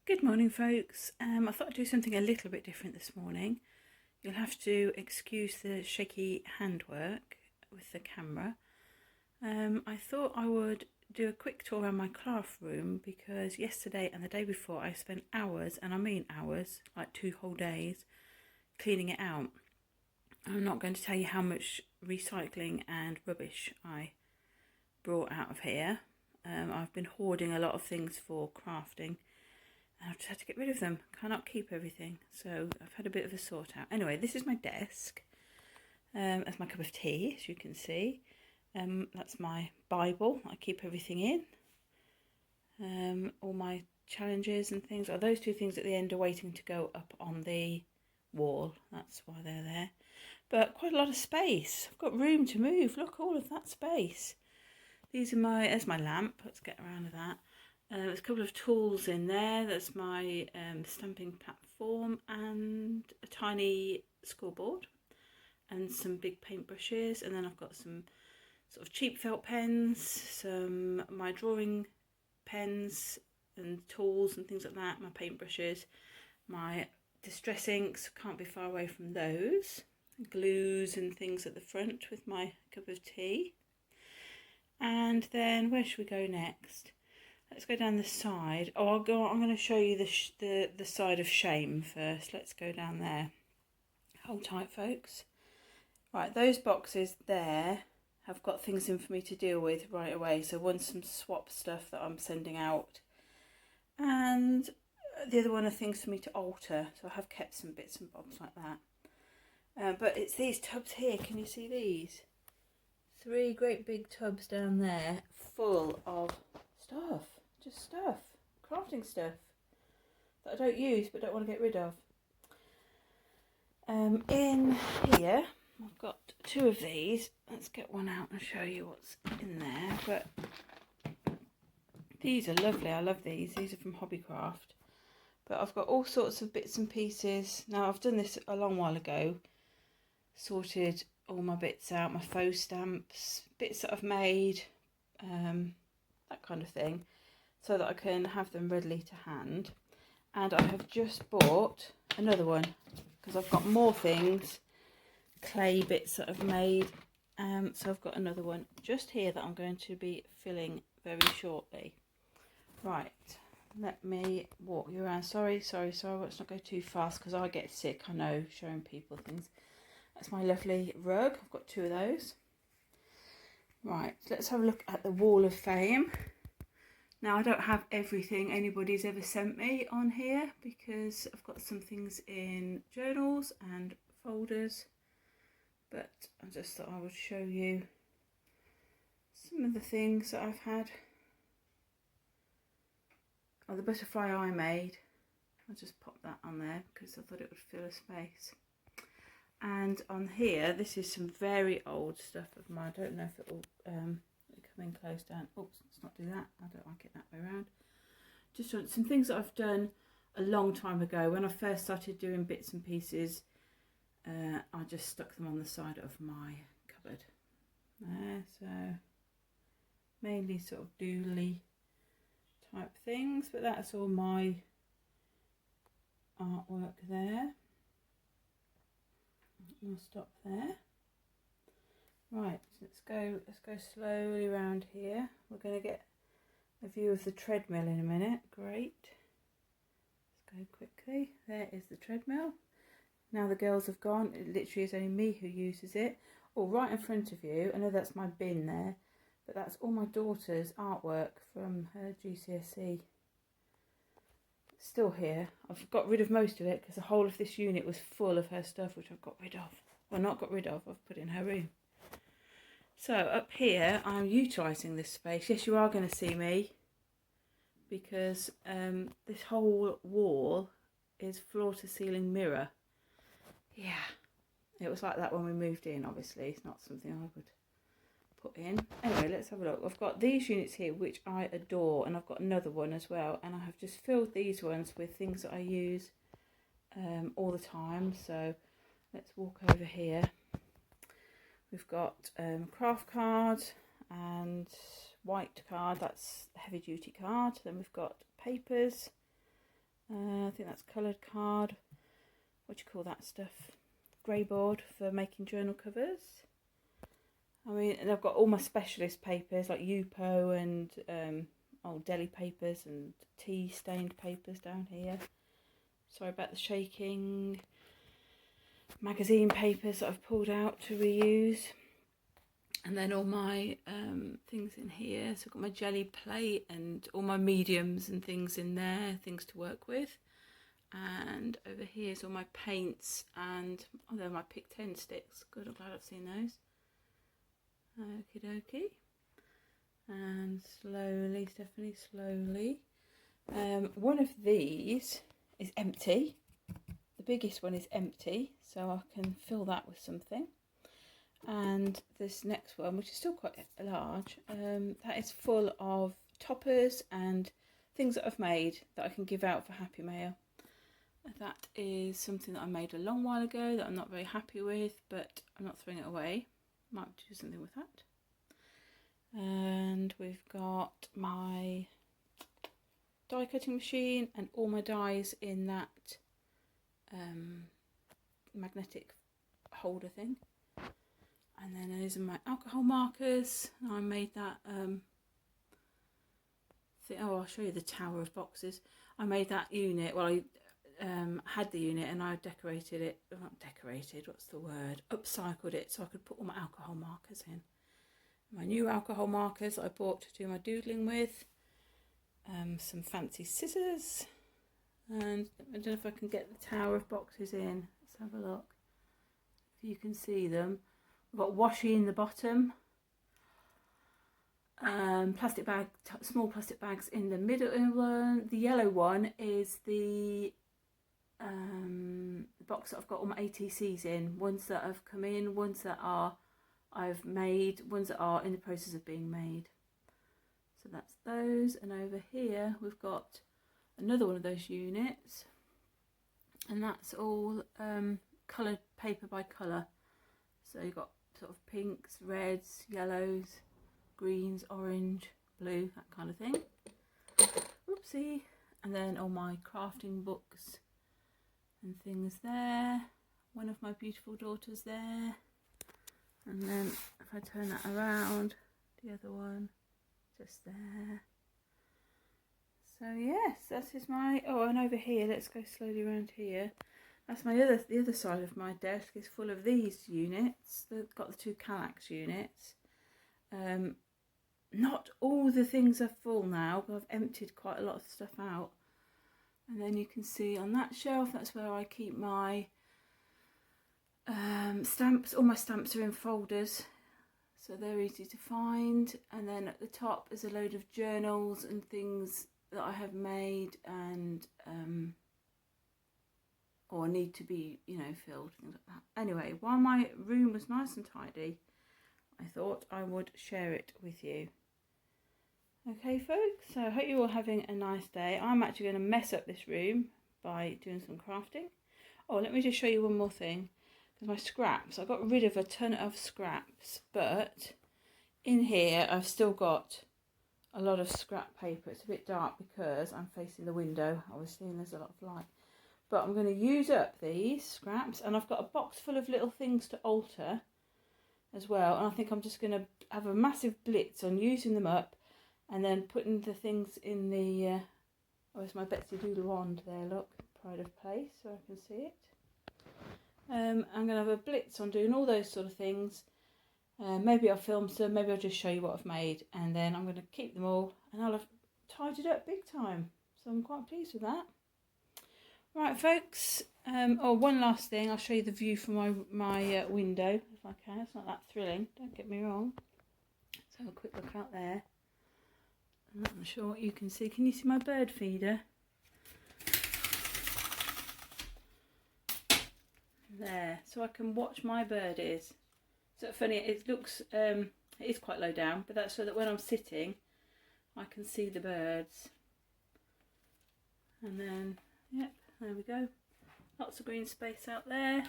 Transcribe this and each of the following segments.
Good morning, folks. I thought I'd do something a little bit different this morning. You'll have to excuse the shaky handwork with the camera. I thought I would do a quick tour around my craft room because yesterday and the day before I spent hours, and I mean hours, like 2 whole days, cleaning it out. I'm not going to tell you how much recycling and rubbish I brought out of here. I've been hoarding a lot of things for crafting. I've just had to get rid of them. Cannot keep everything. So I've had a bit of a sort out. Anyway, this is my desk. That's my cup of tea, as you can see. That's my Bible. I keep everything in. All my challenges and things. Those two things at the end are waiting to go up on the wall. That's why they're there. But quite a lot of space. I've got room to move. Look, all of that space. There's my lamp. Let's get around to that. There's a couple of tools in there. That's my stamping platform and a tiny scoreboard and some big paintbrushes. And then I've got some sort of cheap felt pens, my drawing pens and tools and things like that, my paintbrushes, my distress inks, can't be far away from those, glues and things at the front with my cup of tea. And then where should we go next? Let's go down the side. I'm going to show you the side of shame first. Let's go down there. Hold tight, folks. Right, those boxes there have got things in for me to deal with right away. So one's some swap stuff that I'm sending out, and the other one are things for me to alter. So I have kept some bits and bobs like that. But it's these tubs here. Can you see these? 3 great big tubs down there full of stuff. Just stuff, crafting stuff that I don't use but don't want to get rid of. In here, I've got 2 of these. Let's get one out and show you what's in there. But these are lovely. I love these. These are from Hobbycraft. But I've got all sorts of bits and pieces. Now, I've done this a long while ago. Sorted all my bits out, my faux stamps, bits that I've made, that kind of thing, so that I can have them readily to hand. And I have just bought another one because I've got more things, clay bits that I've made. So I've got another one just here that I'm going to be filling very shortly. Right, let me walk you around. Sorry, let's not go too fast because I get sick, I know, showing people things. That's my lovely rug. I've got 2 of those. Right, let's have a look at the wall of fame. Now, I don't have everything anybody's ever sent me on here because I've got some things in journals and folders, but I just thought I would show you some of the things that I've had. Oh, the butterfly I made. I'll just pop that on there because I thought it would fill a space. And on here, this is some very old stuff of mine. I don't know if it will come in close down. Oops, let's not do that. I don't like it that way around. Just some things that I've done a long time ago. When I first started doing bits and pieces, I just stuck them on the side of my cupboard. There, so mainly sort of doodly type things, but that's all my artwork there. We'll stop there. Right, so let's go slowly around here. We're going to get a view of the treadmill in a minute. Great. Let's go quickly. There is the treadmill. Now the girls have gone. It literally is only me who uses it. Oh, right in front of you. I know that's my bin there, but that's all my daughter's artwork from her GCSE. Still here. I've got rid of most of it because the whole of this unit was full of her stuff, which I've got rid of. Well, not got rid of, I've put in her room. So up here, I'm utilising this space. Yes, you are going to see me because this whole wall is floor to ceiling mirror. Yeah, it was like that when we moved in, obviously. It's not something I would put in. Anyway, let's have a look. I've got these units here which I adore, and I've got another one as well, and I have just filled these ones with things that I use all the time. So let's walk over here. We've got craft card and white card, that's heavy duty card. Then we've got papers, I think that's coloured card. What do you call that stuff? Grey board for making journal covers. I mean, and I've got all my specialist papers like Yupo and old deli papers and tea stained papers down here. Sorry about the shaking. Magazine papers that I've pulled out to reuse. And then all my things in here. So I've got my jelly plate and all my mediums and things in there, things to work with. And over here is all my paints and, oh, they're my Pick 10 sticks. Good, I'm glad I've seen those. Okie dokie. And slowly, Stephanie, slowly. One of these is empty. The biggest one is empty, so I can fill that with something. And this next one, which is still quite large, that is full of toppers and things that I've made that I can give out for Happy Mail. That is something that I made a long while ago that I'm not very happy with, but I'm not throwing it away. Might do something with that. And we've got my die cutting machine and all my dies in that magnetic holder thing. And then those are my alcohol markers. I made that oh, I'll show you the tower of boxes. I made that unit. Well, I had the unit and I decorated it. Not decorated, what's the word? Upcycled it so I could put all my alcohol markers in. My new alcohol markers I bought to do my doodling with. Some fancy scissors. And I don't know if I can get the tower of boxes in. Let's have a look. If you can see them. I've got washi in the bottom. Plastic bag, small plastic bags in the middle one. The yellow one is the box that I've got all my ATCs in. Ones that have come in, ones that I've made, ones that are in the process of being made. So that's those. And over here we've got another one of those units, and that's all coloured paper by colour. So you've got sort of pinks, reds, yellows, greens, orange, blue, that kind of thing. Oopsie. And then all my crafting books and things there. One of my beautiful daughters there. And then if I turn that around, the other one just there. So yes, that is my, oh, and over here, let's go slowly around here. That's my the other side of my desk is full of these units. They've got the two Kallax units. Not all the things are full now, but I've emptied quite a lot of stuff out. And then you can see on that shelf, that's where I keep my stamps. All my stamps are in folders, so they're easy to find. And then at the top is a load of journals and things that I have made and or need to be, you know, filled, things like that. Anyway, while my room was nice and tidy, I thought I would share it with you. Okay folks, so I hope you're all having a nice day. I'm actually going to mess up this room by doing some crafting. Oh, let me just show you one more thing. Because my scraps, I got rid of a ton of scraps, but in here I've still got a lot of scrap paper. It's a bit dark because I'm facing the window, obviously, and there's a lot of light. But I'm going to use up these scraps, and I've got a box full of little things to alter as well. And I think I'm just going to have a massive blitz on using them up and then putting the things in the, oh, it's my Betsy Doodle wand there, look, pride of place, so I can see it. I'm going to have a blitz on doing all those sort of things. Maybe I'll film some, maybe I'll just show you what I've made, and then I'm going to keep them all, and I'll have tidied up big time. So I'm quite pleased with that. Right, folks. Oh, one last thing. I'll show you the view from my window, if I can. It's not that thrilling, don't get me wrong. Let's have a quick look out there. I'm not sure what you can see. Can you see my bird feeder? There, so I can watch my birdies. So funny, it looks, it is quite low down, but that's so that when I'm sitting, I can see the birds. And then, yep, there we go. Lots of green space out there.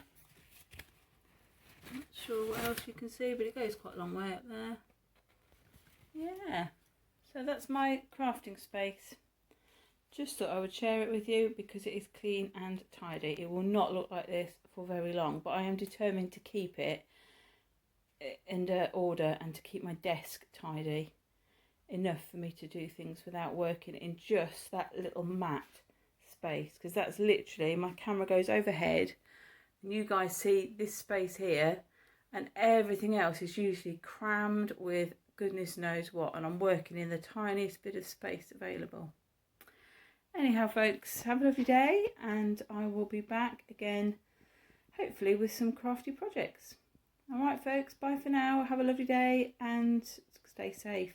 Not sure what else you can see, but it goes quite a long way up there. Yeah, so that's my crafting space. Just thought I would share it with you because it is clean and tidy. It will not look like this for very long, but I am determined to keep it in order and to keep my desk tidy enough for me to do things without working in just that little mat space, because that's literally, my camera goes overhead and you guys see this space here, and everything else is usually crammed with goodness knows what, and I'm working in the tiniest bit of space available. Anyhow folks, have a lovely day, and I will be back again hopefully with some crafty projects. Alright folks, bye for now, have a lovely day and stay safe.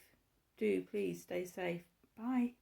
Do please stay safe. Bye.